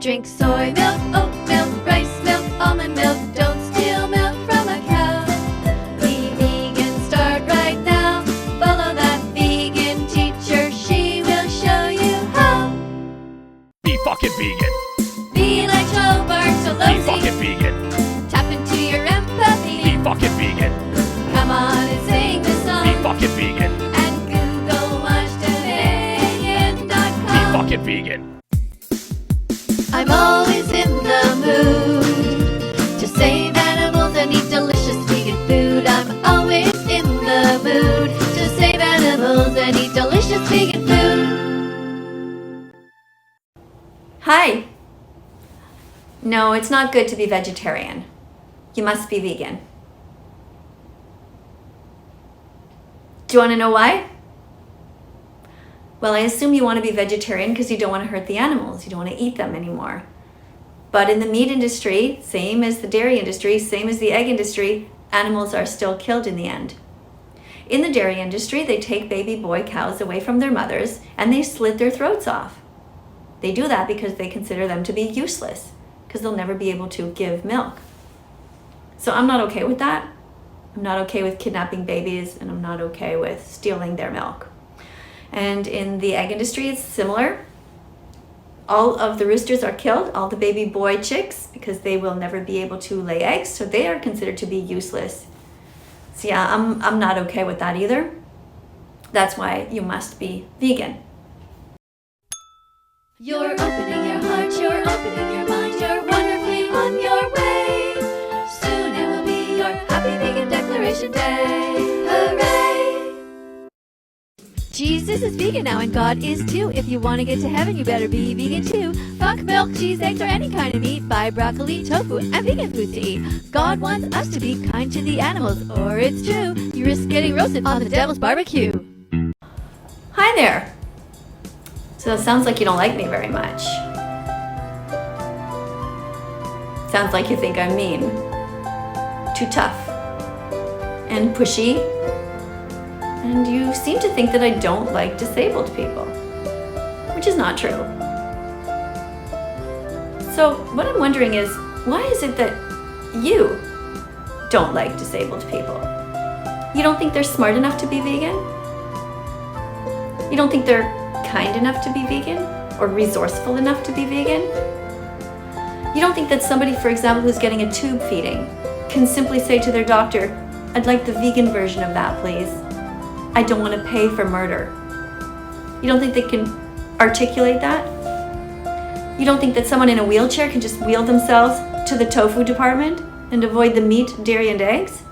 Drink soy milk, oat milk, rice milk, almond milk. Don't steal milk from a cow. Be vegan, start right now. Follow that vegan teacher, she will show you how. Be fucking vegan. Be like Joe Bartolozzi. Be fucking vegan. Tap into your empathy. Be fucking vegan. Come on and sing the song. Be fucking vegan. And Google watch thatvegan.com. Be fucking vegan. I'm always in the mood to save animals and eat delicious vegan food. I'm always in the mood to save animals and eat delicious vegan food. Hi. No, it's not good to be vegetarian. You must be vegan. Do you want to know why? Well, I assume you want to be vegetarian because you don't want to hurt the animals. You don't want to eat them anymore. But in the meat industry, same as the dairy industry, same as the egg industry, animals are still killed in the end. In the dairy industry, they take baby boy cows away from their mothers and they slit their throats off. They do that because they consider them to be useless, because they'll never be able to give milk. So I'm not okay with that. I'm not okay with kidnapping babies, and I'm not okay with stealing their milk. And in the egg industry, it's similar. All of the roosters are killed, all the baby boy chicks, because they will never be able to lay eggs, so they are considered to be useless. So yeah, I'm not okay with that either. That's why you must be vegan. You're opening your heart, you're opening your mind, you're wonderfully on your way. Soon it will be your Happy Vegan Declaration Day. Hooray! Jesus is vegan now and God is too. If you want to get to heaven, you better be vegan too. Fuck milk, cheese, eggs, or any kind of meat. Buy broccoli, tofu, and vegan food to eat. God wants us to be kind to the animals, or it's true, you risk getting roasted on the devil's barbecue. Hi there. So it sounds like you don't like me very much. Sounds like you think I'm mean, too tough, and pushy. And you seem to think that I don't like disabled people, which is not true. So what I'm wondering is, why is it that you don't like disabled people? You don't think they're smart enough to be vegan? You don't think they're kind enough to be vegan? Or resourceful enough to be vegan? You don't think that somebody, for example, who's getting a tube feeding can simply say to their doctor, "I'd like the vegan version of that, please. I don't want to pay for murder." You don't think they can articulate that? You don't think that someone in a wheelchair can just wheel themselves to the tofu department and avoid the meat, dairy, and eggs?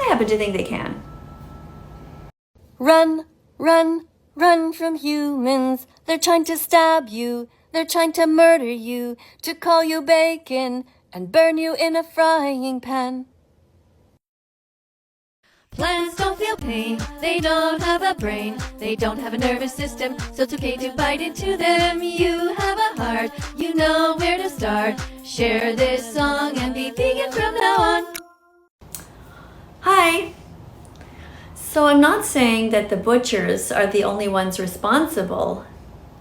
I happen to think they can. Run, run, run from humans. They're trying to stab you. They're trying to murder you, to call you bacon and burn you in a frying pan. Plants don't feel pain, they don't have a brain, they don't have a nervous system, so it's okay to bite into them. You have a heart, you know where to start. Share this song and be vegan from now on. Hi. So I'm not saying that the butchers are the only ones responsible.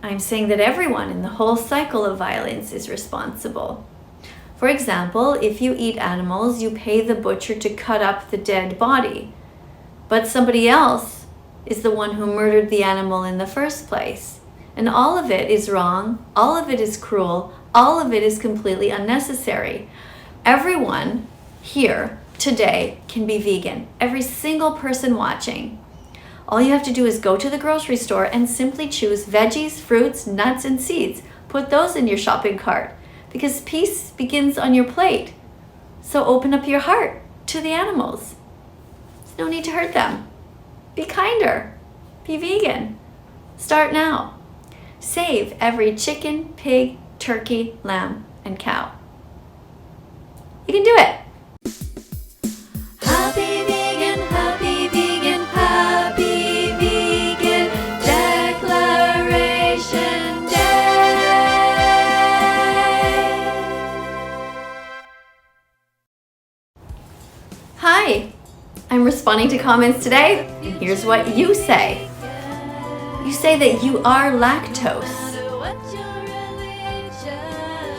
I'm saying that everyone in the whole cycle of violence is responsible. For example, if you eat animals, you pay the butcher to cut up the dead body. But somebody else is the one who murdered the animal in the first place. And all of it is wrong, all of it is cruel, all of it is completely unnecessary. Everyone here today can be vegan, every single person watching. All you have to do is go to the grocery store and simply choose veggies, fruits, nuts, and seeds. Put those in your shopping cart, because peace begins on your plate. So open up your heart to the animals. No need to hurt them. Be kinder. Be vegan. Start now. Save every chicken, pig, turkey, lamb, and cow. You can do it. Happy vegan, happy vegan, happy vegan Declaration Day. Hi. I'm responding to comments today, and here's what you say. You say that you are lactose.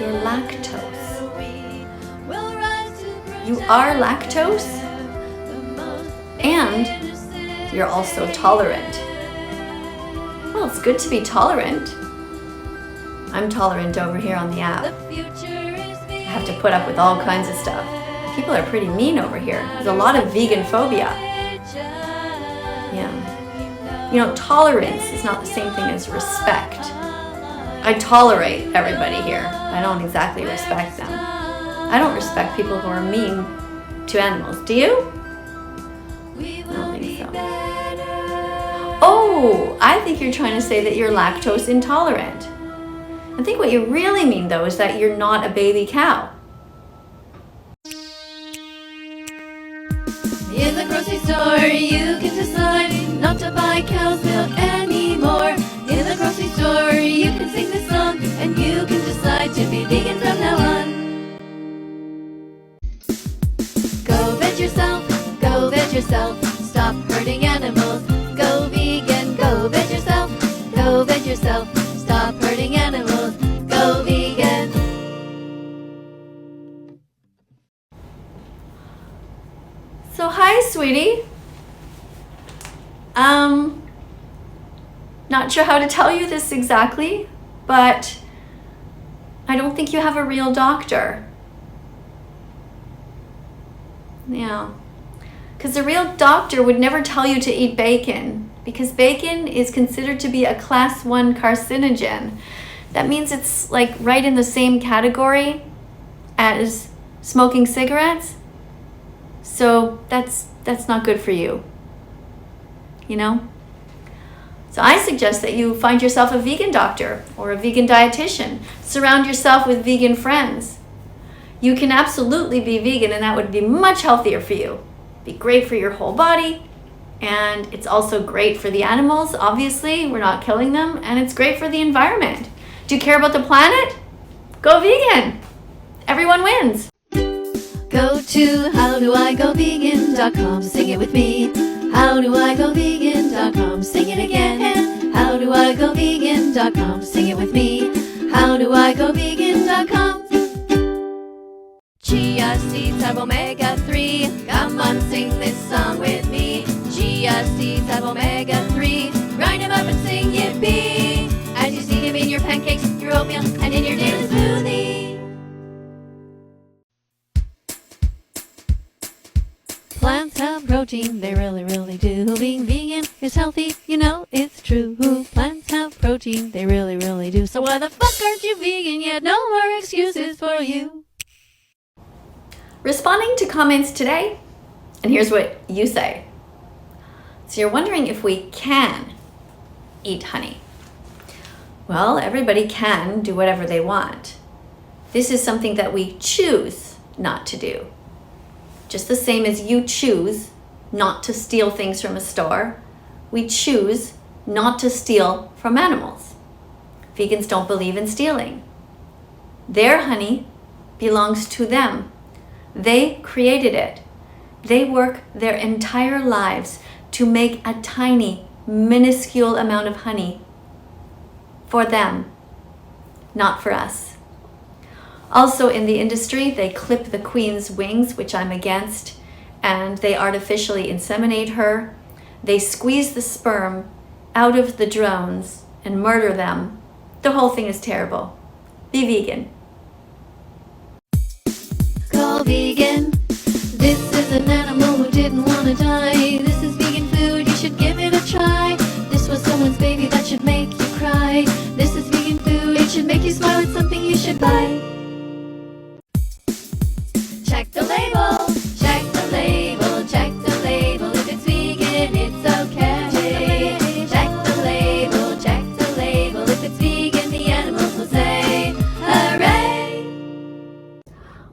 You're lactose. You are lactose, and you're also tolerant. Well, it's good to be tolerant. I'm tolerant over here on the app. I have to put up with all kinds of stuff. People are pretty mean over here. There's a lot of vegan phobia. Yeah. You know, tolerance is not the same thing as respect. I tolerate everybody here. I don't exactly respect them. I don't respect people who are mean to animals. Do you? I don't think so. Oh, I think you're trying to say that you're lactose intolerant. I think what you really mean, though, is that you're not a baby cow. In the grocery store, you can decide not to buy cow's milk anymore. In the grocery store, you can sing this song, and you can decide to be vegan from now on. Go veg yourself, go veg yourself. Stop hurting animals. Go vegan, go veg yourself, go veg yourself. Stop hurting animals. Go vegan. So, hi, sweetie. Not sure how to tell you this exactly, but I don't think you have a real doctor. Yeah. Because a real doctor would never tell you to eat bacon, because bacon is considered to be a class 1 carcinogen. That means it's like right in the same category as smoking cigarettes. So that's not good for you, you know? So I suggest that you find yourself a vegan doctor or a vegan dietitian. Surround yourself with vegan friends. You can absolutely be vegan, and that would be much healthier for you. Be great for your whole body, and it's also great for the animals. Obviously, we're not killing them, and it's great for the environment. Do you care about the planet? Go vegan. Everyone wins. Go to howdoigovegan.com, sing it with me. Howdoigovegan.com, sing it again. Howdoigovegan.com, sing it with me. Howdoigovegan.com. Chia seeds have omega-3. Come on, sing this song with me. Chia seeds have omega-3. Grind them up and sing yippee. As you see them in your pancakes, your oatmeal, and in your daily smoothie. Plants have protein, they really, really do. Being vegan is healthy, you know it's true. Plants have protein, they really, really do. So why the fuck aren't you vegan yet? No more excuses for you. Responding to comments today, and here's what you say. So you're wondering if we can eat honey. Well, everybody can do whatever they want. This is something that we choose not to do. Just the same as you choose not to steal things from a store, we choose not to steal from animals. Vegans don't believe in stealing. Their honey belongs to them. They created it. They work their entire lives to make a tiny, minuscule amount of honey for them, not for us. Also in the industry, they clip the queen's wings, which I'm against, and they artificially inseminate her. They squeeze the sperm out of the drones and murder them. The whole thing is terrible. Be vegan. Go vegan. This is an animal who didn't want to die. This is vegan food, you should give it a try. This was someone's baby that should make you cry. This is vegan food, it should make you smile. It's something you should buy. Check the label, check the label, check the label. If it's vegan, it's okay. Check the label, check the label. If it's vegan, the animals will say, hooray!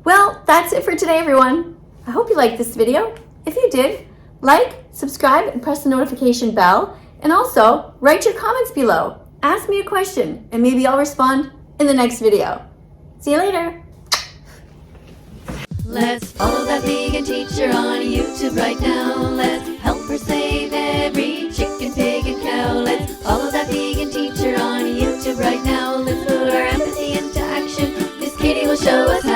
Well, that's it for today, everyone. I hope you liked this video. If you did, like, subscribe, and press the notification bell. And also, write your comments below. Ask me a question, and maybe I'll respond in the next video. See you later. Let's follow that vegan teacher on YouTube right now. Let's help her save every chicken, pig, and cow. Let's follow that vegan teacher on YouTube right now. Let's put our empathy into action. This KADIE will show us